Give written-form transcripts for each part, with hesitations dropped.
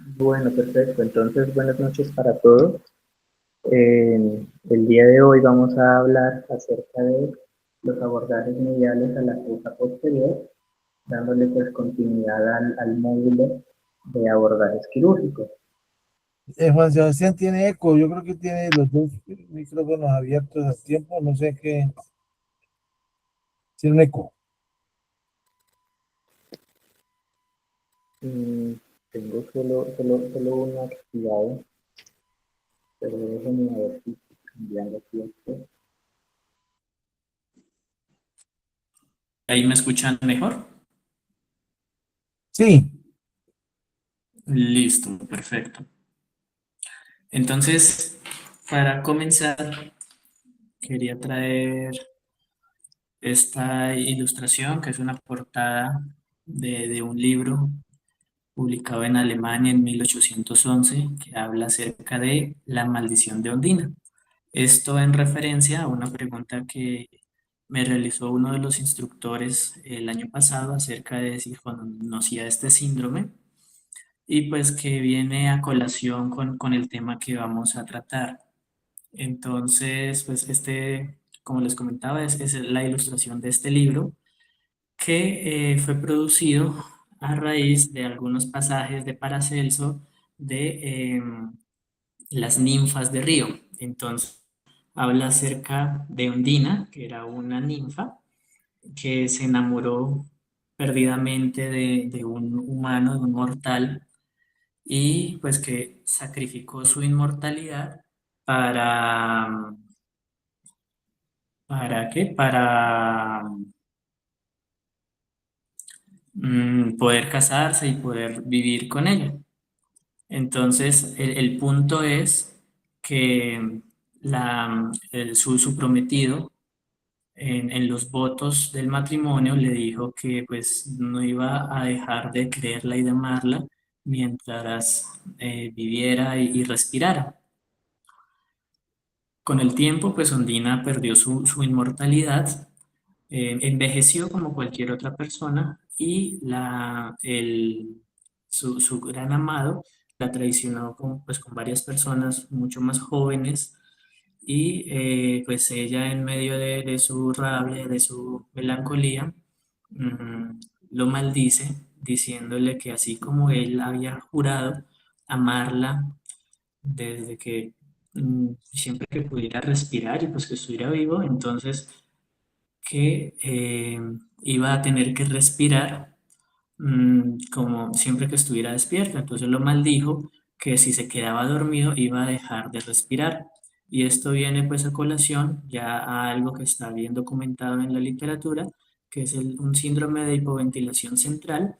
Bueno, perfecto. Entonces, buenas noches para todos. El día de hoy vamos a hablar acerca de los abordajes mediales a la fosa posterior, dándole pues continuidad al módulo de abordajes quirúrgicos. Juan Sebastián tiene eco, yo creo que tiene los dos micrófonos abiertos al tiempo, no sé qué, tiene un eco. Mm, Tengo solo uno activado, pero déjenme ver si cambiando aquí esto. ¿Ahí me escuchan mejor? Sí, Listo, perfecto. Entonces, para comenzar, quería traer esta ilustración, que es una portada de un libro publicado en Alemania en 1811, que habla acerca de la maldición de Ondina. Esto en referencia a una pregunta que me realizó uno de los instructores el año pasado acerca de si conocía este síndrome y pues que viene a colación con el tema que vamos a tratar. Entonces, pues como les comentaba, es la ilustración de este libro que fue producido a raíz de algunos pasajes de Paracelso de las ninfas de río. Entonces, habla acerca de Ondina, que era una ninfa que se enamoró perdidamente de un humano, de un mortal, y pues que sacrificó su inmortalidad para, ¿para qué? Para poder casarse y poder vivir con ella. Entonces, el punto es que su prometido en los votos del matrimonio le dijo que pues no iba a dejar de creerla y de amarla mientras viviera y respirara. Con el tiempo, pues Ondina perdió su inmortalidad, envejeció como cualquier otra persona y su gran amado la traicionó pues, con varias personas mucho más jóvenes y pues ella en medio de su rabia, de su melancolía, mm, lo maldice diciéndole que así como él había jurado amarla desde que siempre que pudiera respirar y pues que estuviera vivo, entonces que iba a tener que respirar como siempre que estuviera despierto. Entonces lo maldijo que si se quedaba dormido iba a dejar de respirar. Y esto viene pues a colación ya a algo que está bien documentado en la literatura, que es un síndrome de hipoventilación central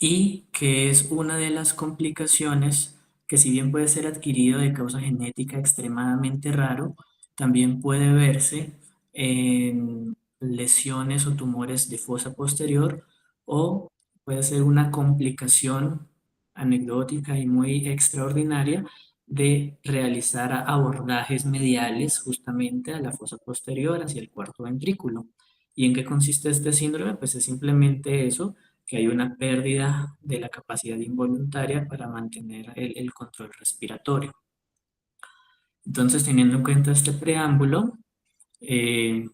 y que es una de las complicaciones que si bien puede ser adquirido de causa genética extremadamente raro, también puede verse en lesiones o tumores de fosa posterior o puede ser una complicación anecdótica y muy extraordinaria de realizar abordajes mediales justamente a la fosa posterior hacia el cuarto ventrículo. ¿Y en qué consiste este síndrome? Pues es simplemente eso, que hay una pérdida de la capacidad involuntaria para mantener el control respiratorio. Entonces, teniendo en cuenta este preámbulo,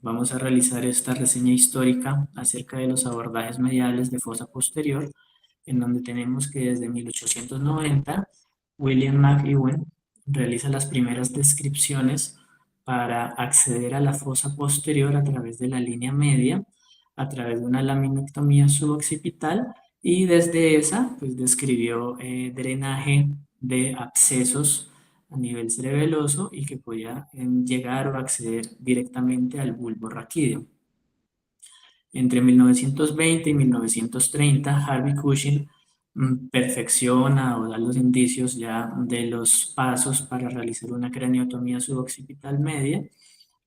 vamos a realizar esta reseña histórica acerca de los abordajes mediales de fosa posterior, en donde tenemos que desde 1890 William McEwen realiza las primeras descripciones para acceder a la fosa posterior a través de la línea media, a través de una laminectomía suboccipital, y desde esa pues describió drenaje de abscesos a nivel cerebeloso y que podía llegar o acceder directamente al bulbo raquídeo. Entre 1920 y 1930, Harvey Cushing perfecciona o da los indicios ya de los pasos para realizar una craniotomía suboccipital media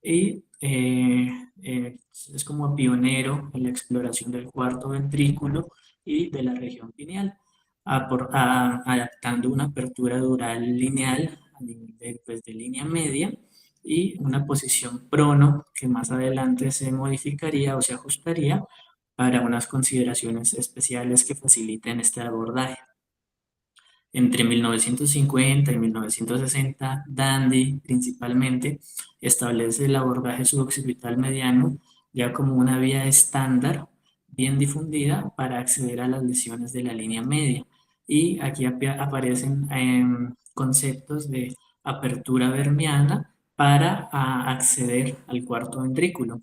y es como pionero en la exploración del cuarto ventrículo y de la región pineal, adaptando una apertura dural lineal a nivel pues, de línea media y una posición prono que más adelante se modificaría o se ajustaría para unas consideraciones especiales que faciliten este abordaje. Entre 1950 y 1960, Dandy principalmente establece el abordaje suboccipital mediano ya como una vía estándar bien difundida para acceder a las lesiones de la línea media. Y aquí aparecen conceptos de apertura vermiana para acceder al cuarto ventrículo.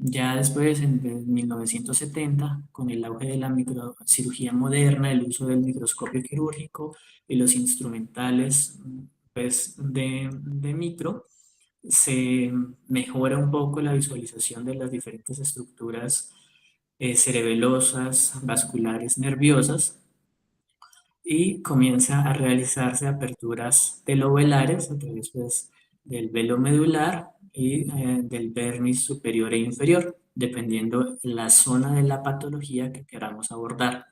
Ya después, en 1970, con el auge de la microcirugía moderna, el uso del microscopio quirúrgico y los instrumentales pues, de micro, se mejora un poco la visualización de las diferentes estructuras cerebelosas, vasculares, nerviosas, y comienza a realizarse aperturas telovelares a través pues, del velo medular y del vermis superior e inferior, dependiendo la zona de la patología que queramos abordar.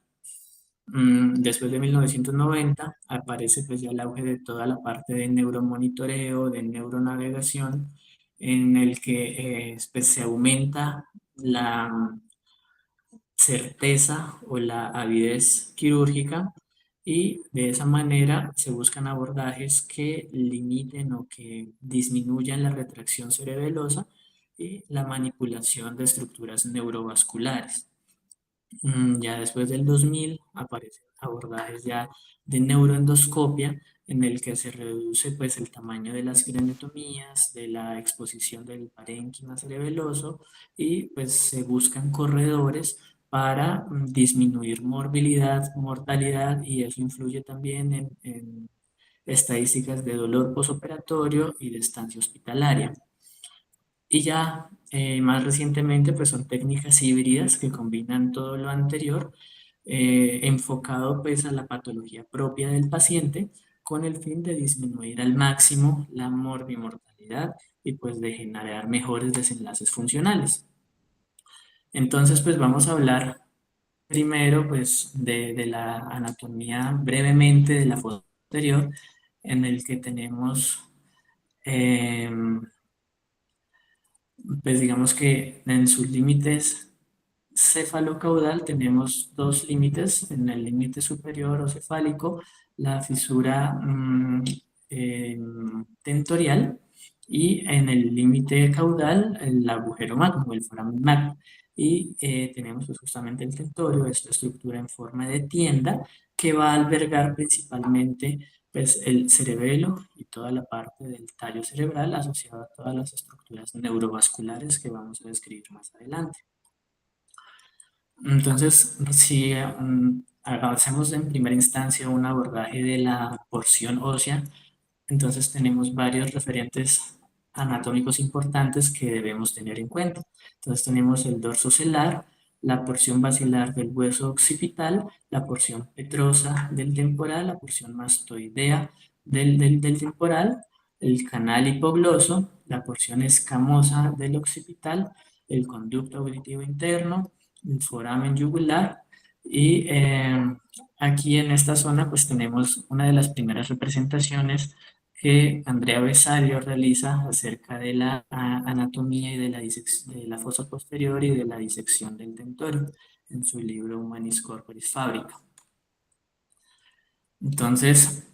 Después de 1990 aparece pues ya el auge de toda la parte de neuromonitoreo, de neuronavegación, en el que pues, se aumenta la certeza o la avidez quirúrgica, y de esa manera se buscan abordajes que limiten o que disminuyan la retracción cerebelosa y la manipulación de estructuras neurovasculares. Ya después del 2000 aparecen abordajes ya de neuroendoscopia, en el que se reduce pues el tamaño de las craniotomías, de la exposición del parénquima cerebeloso, y pues se buscan corredores para disminuir morbilidad, mortalidad, y eso influye también en estadísticas de dolor posoperatorio y de estancia hospitalaria. Y ya más recientemente, pues son técnicas híbridas que combinan todo lo anterior, enfocado pues a la patología propia del paciente, con el fin de disminuir al máximo la morbimortalidad y pues de generar mejores desenlaces funcionales. Entonces, pues vamos a hablar primero pues de la anatomía brevemente de la fosa posterior, en el que tenemos pues digamos que en sus límites cefalocaudal tenemos dos límites. En el límite superior o cefálico, la fisura tentorial, y en el límite caudal, el agujero magno, el foramen magno. Y tenemos pues, justamente el tentorio, esta estructura en forma de tienda que va a albergar principalmente pues, el cerebelo y toda la parte del tallo cerebral asociada a todas las estructuras neurovasculares que vamos a describir más adelante. Entonces, si hacemos en primera instancia un abordaje de la porción ósea, entonces tenemos varios referentes anatómicos importantes que debemos tener en cuenta. Entonces tenemos el dorso celar, la porción basilar del hueso occipital, la porción petrosa del temporal, la porción mastoidea del temporal, el canal hipogloso, la porción escamosa del occipital, el conducto auditivo interno, el foramen yugular, y aquí en esta zona pues tenemos una de las primeras representaciones que Andrea Besario realiza acerca de la anatomía y de de la fosa posterior y de la disección del tentorio en su libro Humanis Corporis Fabrica. Entonces,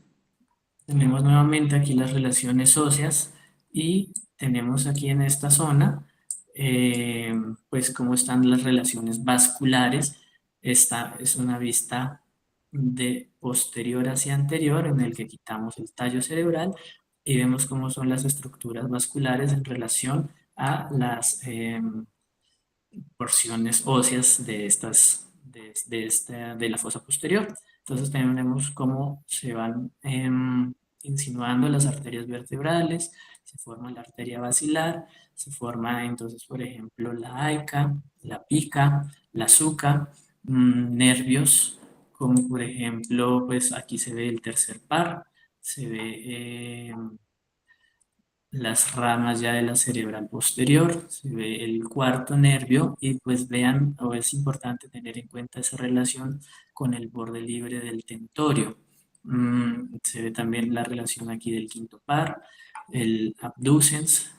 tenemos nuevamente aquí las relaciones óseas, y tenemos aquí en esta zona pues cómo están las relaciones vasculares. Esta es una vista de posterior hacia anterior, en el que quitamos el tallo cerebral y vemos cómo son las estructuras vasculares en relación a las porciones óseas de de la fosa posterior. Entonces también vemos cómo se van insinuando las arterias vertebrales, se forma la arteria basilar, se forma entonces, por ejemplo, la aica, la pica, la suca, nervios, como por ejemplo, pues aquí se ve el tercer par, se ve las ramas ya de la cerebral posterior, se ve el cuarto nervio, y pues vean, o es importante tener en cuenta esa relación con el borde libre del tentorio. Se ve también la relación aquí del quinto par, el abducens,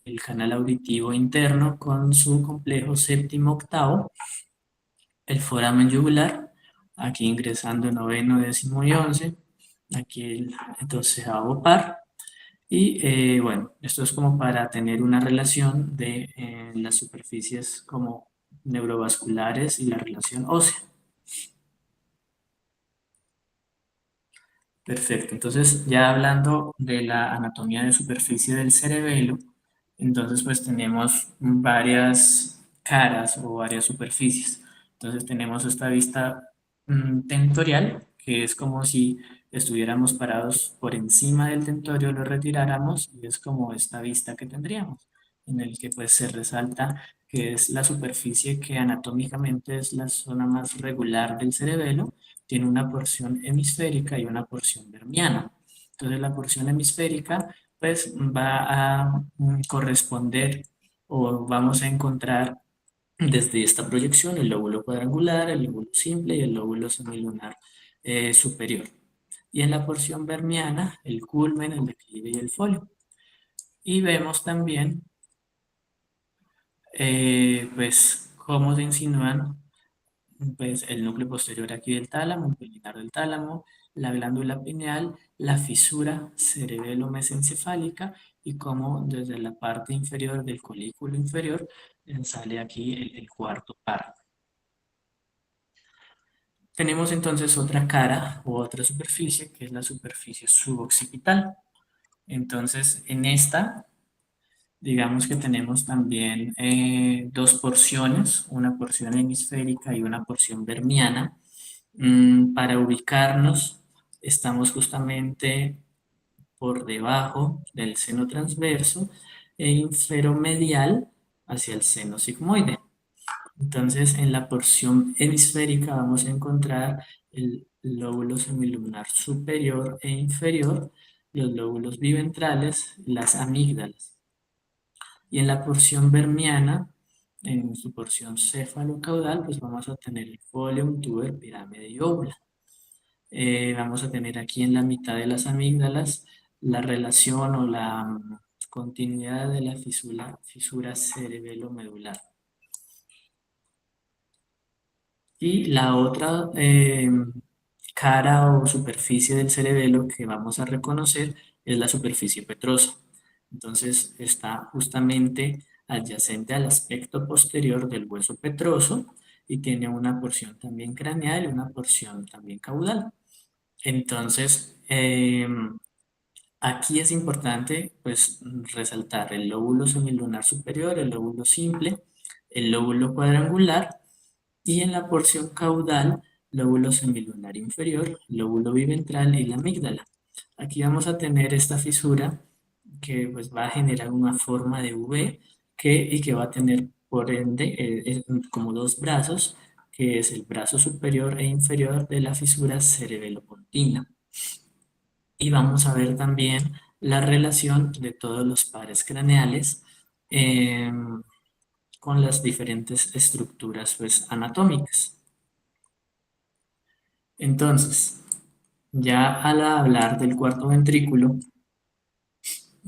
el canal auditivo interno con su complejo séptimo octavo, el foramen yugular, aquí ingresando noveno, décimo y 11, aquí el 12º par. Y bueno, esto es como para tener una relación de las superficies como neurovasculares y la relación ósea. Perfecto, entonces ya hablando de la anatomía de superficie del cerebelo, entonces pues tenemos varias caras o varias superficies. Entonces tenemos esta vista tentorial, que es como si estuviéramos parados por encima del tentorio, lo retiráramos y es como esta vista que tendríamos, en el que pues se resalta que es la superficie que anatómicamente es la zona más regular del cerebelo, tiene una porción hemisférica y una porción vermiana. Entonces la porción hemisférica pues va a corresponder o vamos a encontrar desde esta proyección el lóbulo cuadrangular, el lóbulo simple y el lóbulo semilunar superior. Y en la porción vermiana, el culmen, el declive y el folio. Y vemos también pues cómo se insinúan pues, el núcleo posterior aquí del tálamo, el pilinar del tálamo, la glándula pineal, la fisura cerebelo-mesencefálica y cómo desde la parte inferior del colículo inferior sale aquí el cuarto par. Tenemos entonces otra cara o otra superficie que es la superficie suboccipital. Entonces en esta digamos que tenemos también dos porciones, una porción hemisférica y una porción vermiana. Para ubicarnos, estamos justamente por debajo del seno transverso e inferomedial hacia el seno sigmoide. Entonces, en la porción hemisférica vamos a encontrar el lóbulo semilunar superior e inferior, los lóbulos biventrales, las amígdalas. Y en la porción vermiana, en su porción céfalo-caudal, pues vamos a tener el folium, tuber, pirámide y óvula. Vamos a tener aquí en la mitad de las amígdalas la relación o la continuidad de la fisura cerebelo-medular. Y la otra cara o superficie del cerebelo que vamos a reconocer es la superficie petrosa. Entonces está justamente adyacente al aspecto posterior del hueso petroso y tiene una porción también craneal y una porción también caudal. Entonces, aquí es importante pues resaltar el lóbulo semilunar superior, el lóbulo simple, el lóbulo cuadrangular y en la porción caudal, lóbulo semilunar inferior, lóbulo biventral y la amígdala. Aquí vamos a tener esta fisura que pues va a generar una forma de V y que va a tener por ende como dos brazos, que es el brazo superior e inferior de la fisura cerebelopontina. Y vamos a ver también la relación de todos los pares craneales con las diferentes estructuras pues, anatómicas. Entonces, ya al hablar del cuarto ventrículo,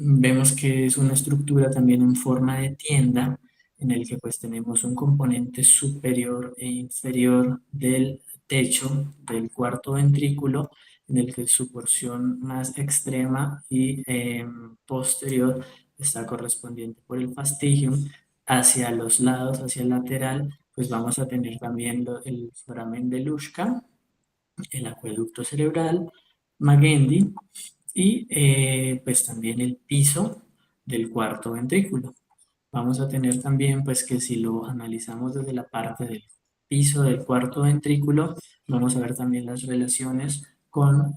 vemos que es una estructura también en forma de tienda, en el que pues tenemos un componente superior e inferior del techo del cuarto ventrículo, en el que su porción más extrema y posterior está correspondiente por el fastigium. Hacia los lados, hacia el lateral, pues vamos a tener también el foramen de Luschka, el acueducto cerebral, Magendie y pues también el piso del cuarto ventrículo. Vamos a tener también pues que si lo analizamos desde la parte del piso del cuarto ventrículo, vamos a ver también las relaciones con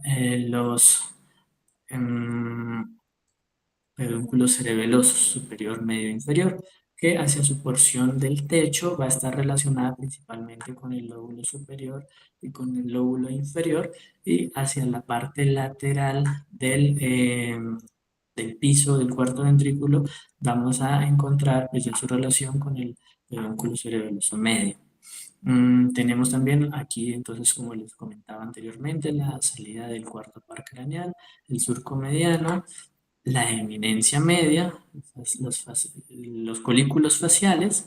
los pedúnculos cerebelosos superior, medio e inferior, que hacia su porción del techo va a estar relacionada principalmente con el lóbulo superior y con el lóbulo inferior, y hacia la parte lateral del piso del cuarto ventrículo vamos a encontrar pues, ya su relación con el pedúnculo cerebeloso medio. Tenemos también aquí, entonces, como les comentaba anteriormente, la salida del cuarto par craneal, el surco mediano, la eminencia media, los colículos faciales.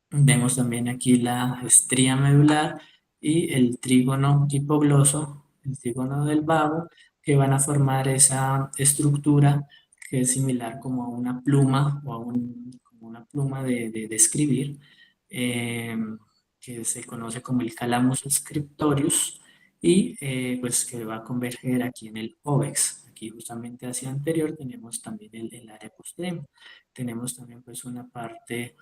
Vemos también aquí la estría medular y el trígono hipogloso, el trígono del vago, que van a formar esa estructura que es similar como a una pluma o a como una pluma de escribir, eh, que se conoce como el calamus scriptorius y pues que va a converger aquí en el óvex. Aquí justamente hacia anterior tenemos también el área postrema. Tenemos también pues una parte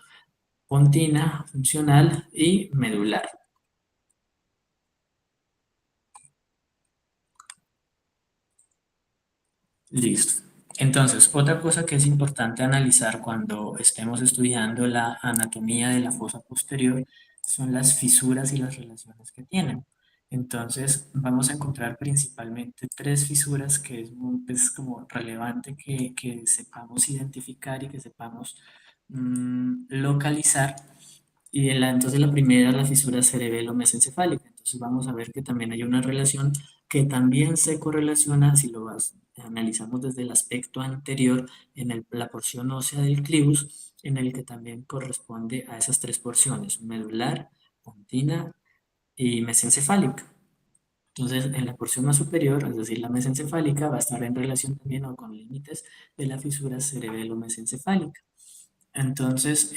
pontina, funcional y medular. Listo. Entonces, otra cosa que es importante analizar cuando estemos estudiando la anatomía de la fosa posterior son las fisuras y las relaciones que tienen. Entonces, vamos a encontrar principalmente tres fisuras que es pues, como relevante que sepamos identificar y que sepamos localizar. Y entonces la primera es la fisura cerebelo-mesencefálica. Entonces vamos a ver que también hay una relación que también se correlaciona, si analizamos desde el aspecto anterior, en la porción ósea del clivus, en el que también corresponde a esas tres porciones, medular, pontina y mesencefálica. Entonces, en la porción más superior, es decir, la mesencefálica, va a estar en relación también o con límites de la fisura cerebelo-mesencefálica. Entonces,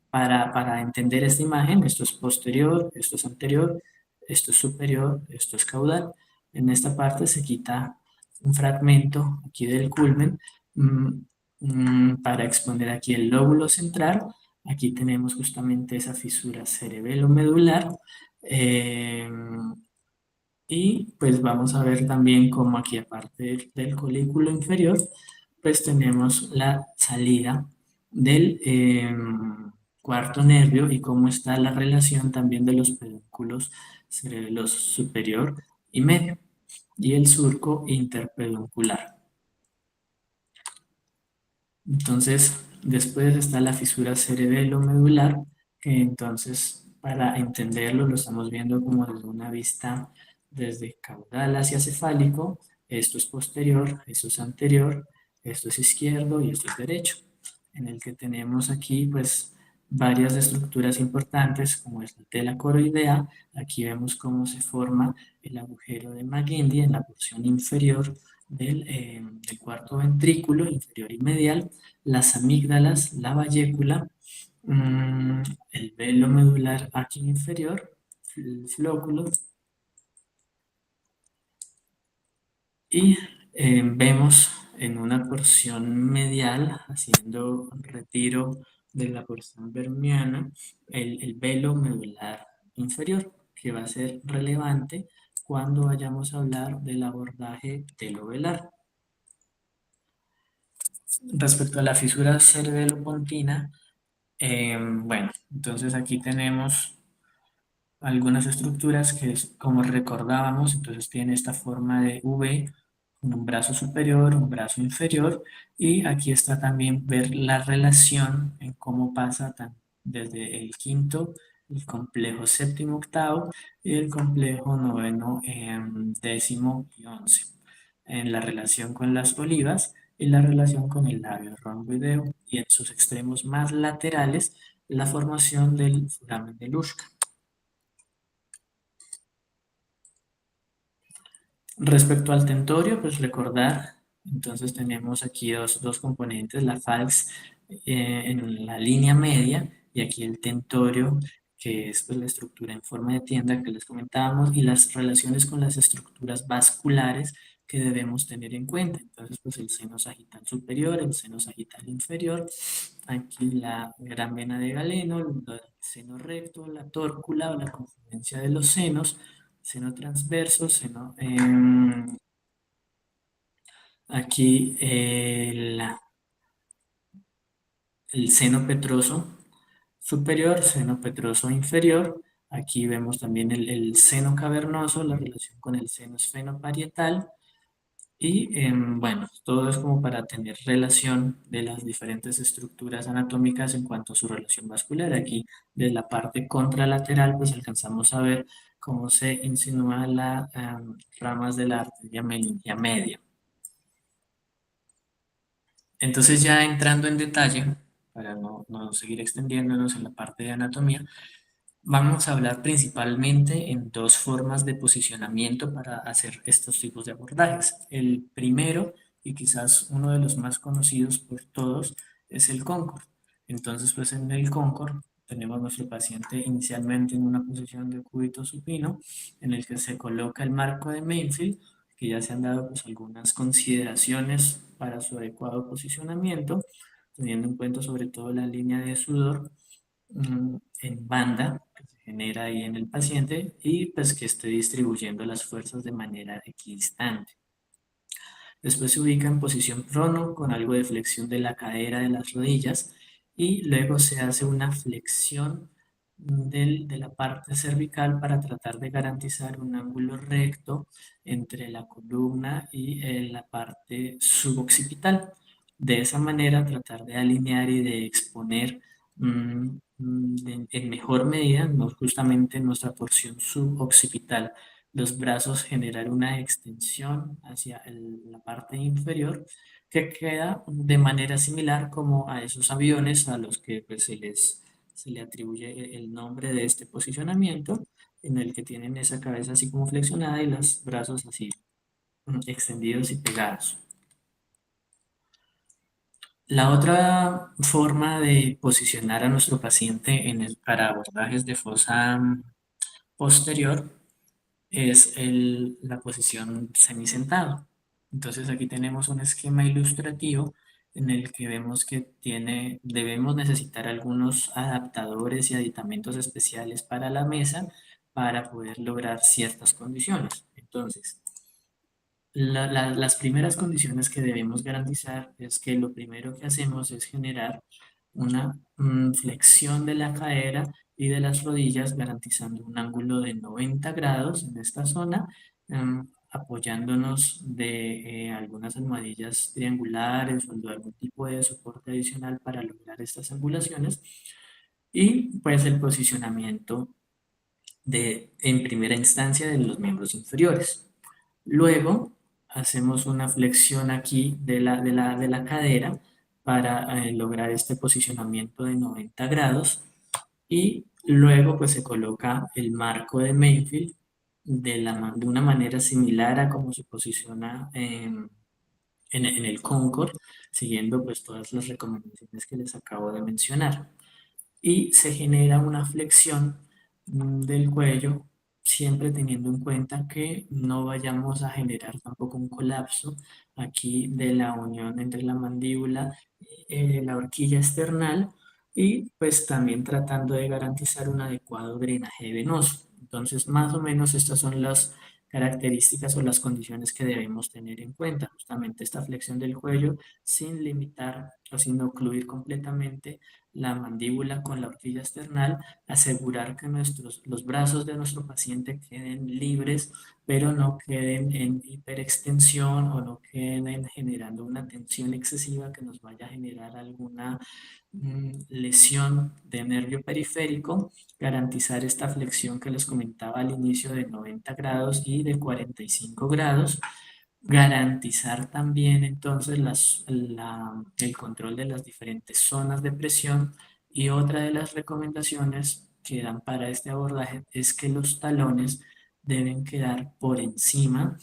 para entender esta imagen, esto es posterior, esto es anterior, esto es superior, esto es caudal. En esta parte se quita un fragmento aquí del culmen mm, para exponer aquí el lóbulo central. Aquí tenemos justamente esa fisura cerebelo-medular. eh, y pues vamos a ver también cómo aquí, aparte del colículo inferior, pues tenemos la salida del cuarto nervio y cómo está la relación también de los pedúnculos cerebelos superior y medio y el surco interpeduncular. Entonces, después está la fisura cerebelo-medular, que entonces para entenderlo lo estamos viendo como desde una vista desde caudal hacia cefálico. Esto es posterior, esto es anterior, esto es izquierdo y esto es derecho. En el que tenemos aquí pues varias estructuras importantes como es la tela coroidea. Aquí vemos cómo se forma el agujero de Magendie en la porción inferior del cuarto ventrículo inferior y medial, las amígdalas, la vallécula, el velo medular aquí inferior, el flóculo, y vemos en una porción medial, haciendo retiro de la porción vermiana, el velo medular inferior, que va a ser relevante cuando vayamos a hablar del abordaje telovelar. Respecto a la fisura cerebelo-pontina, bueno, entonces aquí tenemos algunas estructuras que, como recordábamos, entonces tiene esta forma de V, con un brazo superior, un brazo inferior, y aquí está también ver la relación en cómo pasa desde el quinto, el complejo séptimo octavo, y el complejo noveno, décimo y once, en la relación con las olivas y la relación con el labio romboideo, y en sus extremos más laterales, la formación del foramen de Luschka. Respecto al tentorio, pues recordar, entonces tenemos aquí dos componentes, la falx en la línea media y aquí el tentorio, que es pues, la estructura en forma de tienda que les comentábamos y las relaciones con las estructuras vasculares que debemos tener en cuenta. Entonces, pues el seno sagital superior, el seno sagital inferior, aquí la gran vena de Galeno, el seno recto, la tórcula o la confluencia de los senos, seno transverso, aquí el seno petroso superior, seno petroso inferior. Aquí vemos también el seno cavernoso, la relación con el seno esfenoparietal. Y bueno, todo es como para tener relación de las diferentes estructuras anatómicas en cuanto a su relación vascular. Aquí, de la parte contralateral, pues alcanzamos a ver cómo se insinúan las ramas de la arteria meningia media. Entonces, ya entrando en detalle, para no seguir extendiéndonos en la parte de anatomía, Vamos a hablar principalmente en dos formas de posicionamiento para hacer estos tipos de abordajes. El primero, y quizás uno de los más conocidos por todos, es el Concord. Entonces, pues en el Concord tenemos a nuestro paciente inicialmente en una posición de cúbito supino, en el que se coloca el marco de Mayfield, que ya se han dado pues algunas consideraciones para su adecuado posicionamiento, teniendo en cuenta sobre todo la línea de sudor en banda que se genera ahí en el paciente y pues que esté distribuyendo las fuerzas de manera equidistante. Después se ubica en posición prono con algo de flexión de la cadera de las rodillas y luego se hace una flexión de la parte cervical para tratar de garantizar un ángulo recto entre la columna y la parte suboccipital. De esa manera tratar de alinear y de exponer en mejor medida, no justamente nuestra porción suboccipital, los brazos, generar una extensión hacia la parte inferior que queda de manera similar como a esos aviones a los que pues, se le atribuye el nombre de este posicionamiento, en el que tienen esa cabeza así como flexionada y los brazos así extendidos y pegados. La otra forma de posicionar a nuestro paciente para abordajes de fosa posterior es la posición semisentado. Entonces aquí tenemos un esquema ilustrativo en el que vemos que debemos necesitar algunos adaptadores y aditamentos especiales para la mesa para poder lograr ciertas condiciones. Entonces, las primeras condiciones que debemos garantizar es que lo primero que hacemos es generar una flexión de la cadera y de las rodillas, garantizando un ángulo de 90 grados en esta zona, apoyándonos de algunas almohadillas triangulares o de algún tipo de soporte adicional para lograr estas angulaciones. Y pues el posicionamiento en primera instancia de los miembros inferiores. Luego hacemos una flexión aquí de la cadera para lograr este posicionamiento de 90 grados y luego pues se coloca el marco de Mayfield de una manera similar a como se posiciona en el Concord, siguiendo pues todas las recomendaciones que les acabo de mencionar y se genera una flexión del cuello, siempre teniendo en cuenta que no vayamos a generar tampoco un colapso aquí de la unión entre la mandíbula y la horquilla esternal y pues también tratando de garantizar un adecuado drenaje venoso. Entonces, más o menos estas son las características o las condiciones que debemos tener en cuenta. Justamente esta flexión del cuello sin limitar o sin ocluir completamente la mandíbula con la horquilla esternal, asegurar que los brazos de nuestro paciente queden libres, pero no queden en hiperextensión o no queden generando una tensión excesiva que nos vaya a generar alguna lesión de nervio periférico, garantizar esta flexión que les comentaba al inicio de 90 grados y de 45 grados, garantizar también entonces el control de las diferentes zonas de presión y otra de las recomendaciones que dan para este abordaje es que los talones deben quedar por encima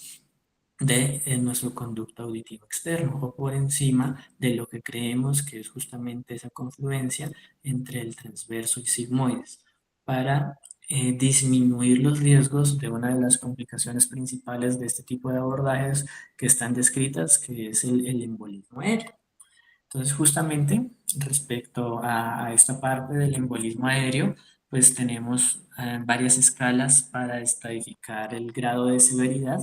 de nuestro conducto auditivo externo o por encima de lo que creemos que es justamente esa confluencia entre el transverso y sigmoides para disminuir los riesgos de una de las complicaciones principales de este tipo de abordajes que están descritas, que es el embolismo aéreo. Entonces, justamente respecto a esta parte del embolismo aéreo, pues tenemos varias escalas para estadificar el grado de severidad.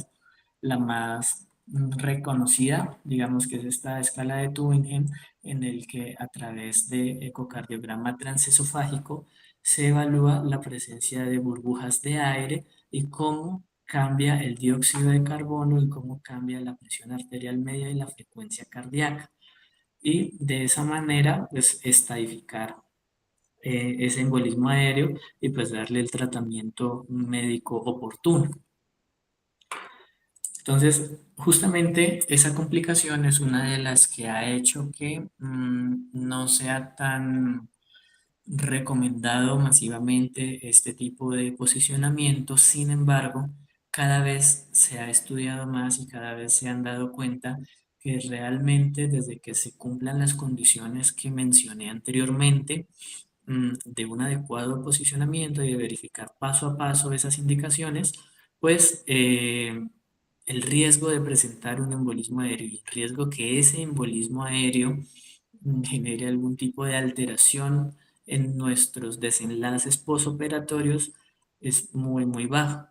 La más reconocida, digamos que es esta escala de Tübingen, en el que a través de ecocardiograma transesofágico se evalúa la presencia de burbujas de aire y cómo cambia el dióxido de carbono y cómo cambia la presión arterial media y la frecuencia cardíaca y de esa manera pues estadificar ese embolismo aéreo y pues darle el tratamiento médico oportuno. Entonces, justamente esa complicación es una de las que ha hecho que no sea tan recomendado masivamente este tipo de posicionamiento. Sin embargo, cada vez se ha estudiado más y cada vez se han dado cuenta que realmente desde que se cumplan las condiciones que mencioné anteriormente, de un adecuado posicionamiento y de verificar paso a paso esas indicaciones, pues el riesgo de presentar un embolismo aéreo y el riesgo que ese embolismo aéreo genere algún tipo de alteración en nuestros desenlaces posoperatorios es muy, muy bajo.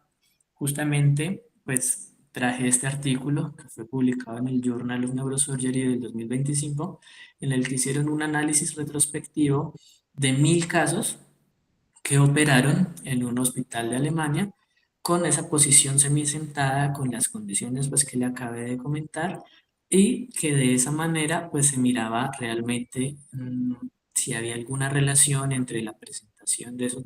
Justamente, pues traje este artículo que fue publicado en el Journal of Neurosurgery del 2025, en el que hicieron un análisis retrospectivo de 1.000 casos que operaron en un hospital de Alemania con esa posición semisentada, con las condiciones pues, que le acabé de comentar, y que de esa manera pues se miraba realmente si había alguna relación entre la presentación de esos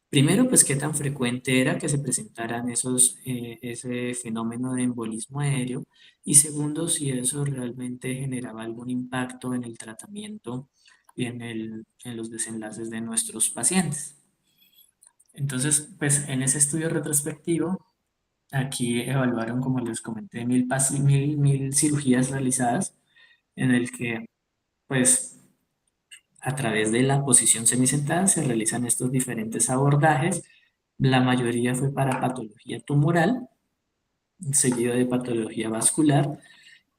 primero pues qué tan frecuente era que se presentaran ese fenómeno de embolismo aéreo, y segundo si eso realmente generaba algún impacto en el tratamiento y en los desenlaces de nuestros pacientes. Entonces, pues en ese estudio retrospectivo, aquí evaluaron, como les comenté, 1.000 cirugías realizadas, en el que, pues, a través de la posición semisentada se realizan estos diferentes abordajes. La mayoría fue para patología tumoral, seguido de patología vascular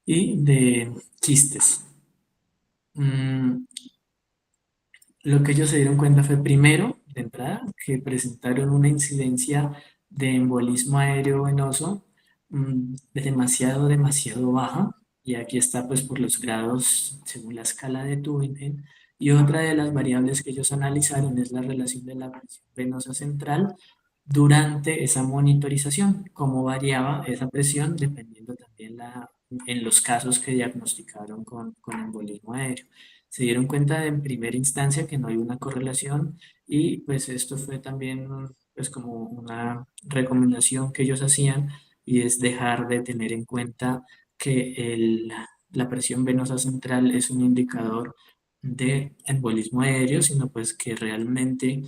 y de quistes. Lo que ellos se dieron cuenta fue primero, de entrada, que presentaron una incidencia de embolismo aéreo venoso demasiado, demasiado baja, y aquí está pues por los grados según la escala de Tübingen, y otra de las variables que ellos analizaron es la relación de la presión venosa central durante esa monitorización, cómo variaba esa presión dependiendo también en los casos que diagnosticaron con embolismo aéreo. Se dieron cuenta en primera instancia que no hay una correlación, y pues esto fue también pues como una recomendación que ellos hacían, y es dejar de tener en cuenta que la presión venosa central es un indicador de embolismo aéreo, sino pues que realmente,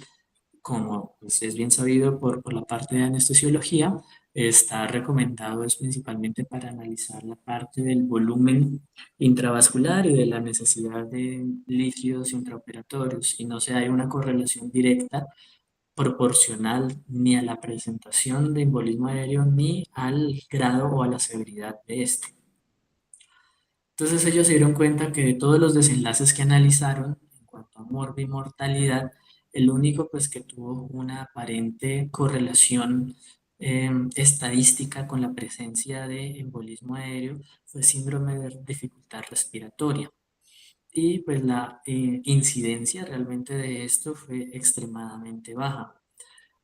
como pues, es bien sabido por la parte de anestesiología, está recomendado es principalmente para analizar la parte del volumen intravascular y de la necesidad de líquidos intraoperatorios, y no se hay una correlación directa proporcional ni a la presentación de embolismo aéreo ni al grado o a la severidad de este. Entonces ellos se dieron cuenta que de todos los desenlaces que analizaron en cuanto a mortalidad, el único pues que tuvo una aparente correlación estadística con la presencia de embolismo aéreo fue síndrome de dificultad respiratoria. Y pues la incidencia realmente de esto fue extremadamente baja.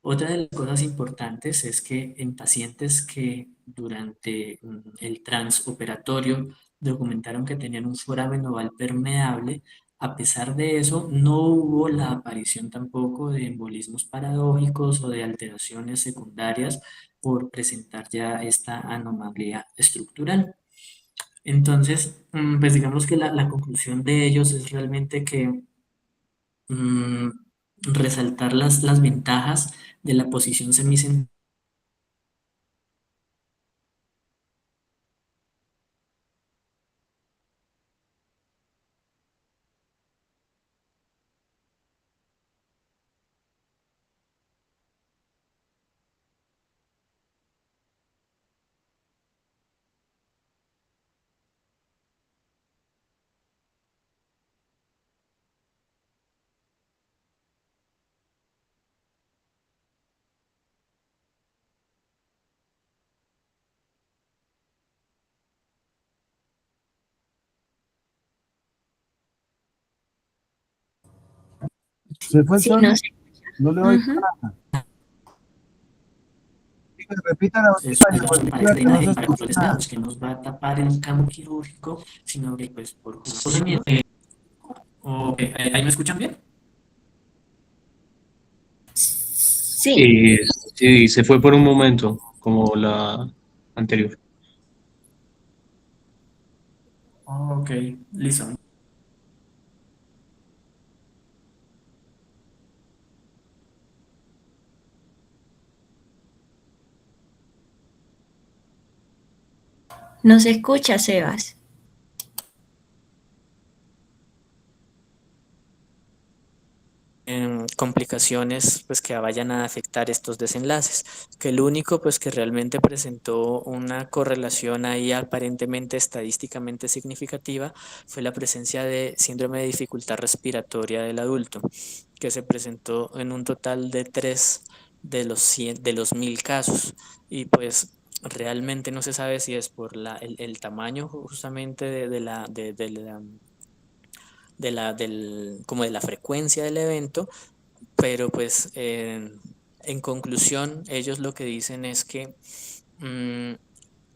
Otra de las cosas importantes es que en pacientes que durante el transoperatorio documentaron que tenían un foramen oval permeable, a pesar de eso, no hubo la aparición tampoco de embolismos paradójicos o de alteraciones secundarias por presentar ya esta anomalía estructural. Entonces, pues digamos que la conclusión de ellos es realmente que mm, resaltar las ventajas de la posición semicentrada. Se fue Sí, todo, no sé. no le oigo Ujú. nada. Repita la Es última para diapositiva el que no drenaje se y para escucha controles nada. blandos, que nos va a tapar el campo quirúrgico, sino que pues por miedo. ¿Ahí me escuchan bien? Sí, Sí, se fue por un momento, como la anterior. Ok, listo. No se escucha, Sebas. Complicaciones pues que vayan a afectar estos desenlaces, que el único pues que realmente presentó una correlación ahí aparentemente estadísticamente significativa fue la presencia de síndrome de dificultad respiratoria del adulto, que se presentó en un total de 3 de los 100, de los 1000 casos, y pues realmente no se sabe si es por el tamaño justamente como de la frecuencia del evento, pero pues en conclusión ellos lo que dicen es que mm,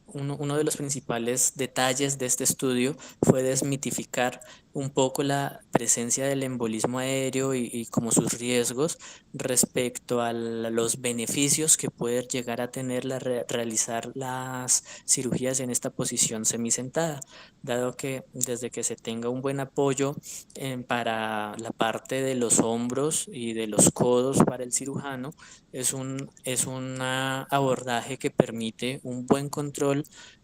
uno de los principales detalles de este estudio fue desmitificar un poco la presencia del embolismo aéreo y como sus riesgos respecto a los beneficios que puede llegar a tener realizar las cirugías en esta posición semisentada, dado que desde que se tenga un buen apoyo para la parte de los hombros y de los codos para el cirujano, es un abordaje que permite un buen control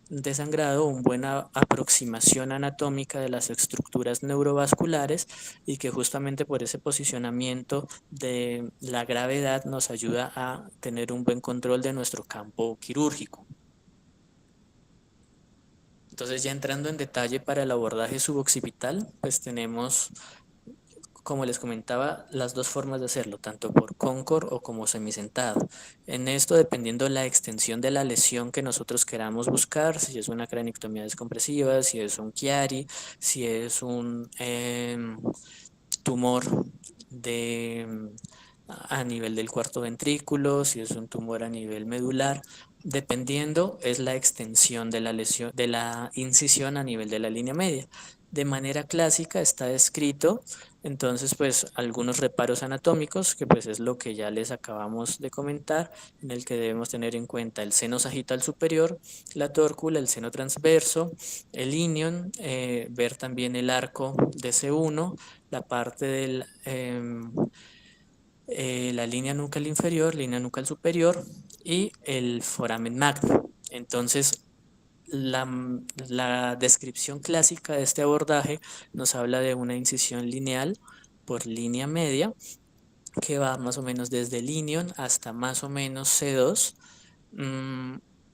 de sangrado, una buena aproximación anatómica de las estructuras neurovasculares, y que justamente por ese posicionamiento de la gravedad nos ayuda a tener un buen control de nuestro campo quirúrgico. Entonces, ya entrando en detalle para el abordaje suboccipital, pues tenemos, como les comentaba, las dos formas de hacerlo, tanto por Concorde o como semisentado. En esto, dependiendo de la extensión de la lesión que nosotros queramos buscar, si es una craniectomía descompresiva, si es un Chiari, si es un tumor a nivel del cuarto ventrículo, si es un tumor a nivel medular, dependiendo es la extensión de la lesión, de la incisión a nivel de la línea media. De manera clásica está descrito entonces pues algunos reparos anatómicos, que pues es lo que ya les acabamos de comentar, en el que debemos tener en cuenta el seno sagital superior, la tórcula, el seno transverso, el ilion, ver también el arco de C1, la parte de la línea nucal inferior, línea nucal superior y el foramen magno. Entonces, la descripción clásica de este abordaje nos habla de una incisión lineal por línea media que va más o menos desde el ilion hasta más o menos C2.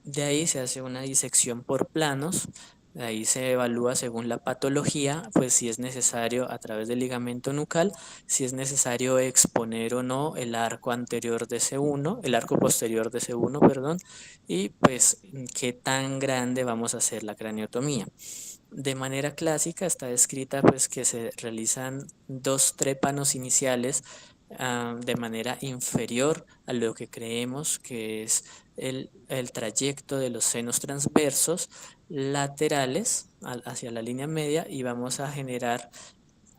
De ahí se hace una disección por planos. De ahí se evalúa según la patología, pues si es necesario a través del ligamento nucal, si es necesario exponer o no el arco anterior de C1, el arco posterior de C1, perdón, y pues qué tan grande vamos a hacer la craniotomía. De manera clásica está descrita pues que se realizan 2 trépanos iniciales de manera inferior a lo que creemos que es el trayecto de los senos transversos laterales hacia la línea media, y vamos a generar